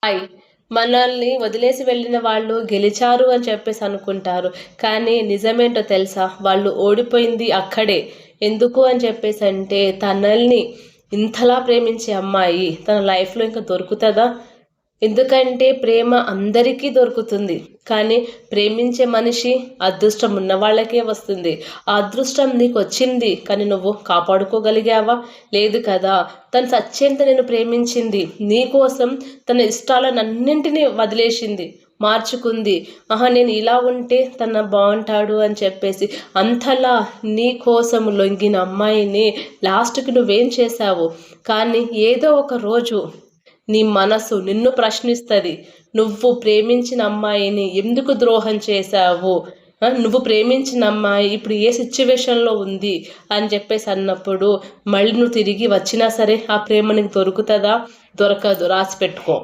Hi. మనల్ని వదిలేసి వెళ్ళిన వాళ్ళు గెలిచారు అని చెప్పేసి అనుకుంటారు. కానీ నిజమేంటో తెలుసా? వాళ్ళు ఓడిపోయింది అక్కడే. ఎందుకు అని చెప్పేసంటే తనల్ని ఇంతలా ప్రేమించే అమ్మాయి తన లైఫ్‌లో ఇంక దొరుకుతదా? ఎందుకంటే ప్రేమ అందరికీ దొరుకుతుంది. కానీ ప్రేమించే మనిషి అదృష్టం ఉన్న వాళ్ళకే వస్తుంది. ఆ అదృష్టం నీకొచ్చింది. కానీ నువ్వు కాపాడుకోగలిగావా? లేదు కదా! తను చచ్చేంత నిన్ను ప్రేమించింది. నీ కోసం తన ఇష్టాలనన్నింటినీ వదిలేసింది. మార్చుకుంది. ఆహా! నేను ఇలా ఉంటే తను బావుంటాడు అని చెప్పేసి. అంతలా నీ కోసం లొంగిన అమ్మాయిని లాస్ట్‌కి నువ్వేం చేశావు? కానీ ఏదో ఒక రోజు నీ మనసు నిన్ను ప్రశ్నిస్తది. నువ్వు ప్రేమించిన అమ్మాయిని ఎందుకు ద్రోహం చేశావు? నువ్వు ప్రేమించిన అమ్మాయి ఇప్పుడు ఏ సిట్యుయేషన్‌లో ఉంది అని చెప్పేసి అన్నప్పుడు, మళ్ళీ నువ్వు తిరిగి వచ్చినా సరే ఆ ప్రేమ నీకు దొరుకుతదా? దొరకదు. రాసిపెట్టుకో.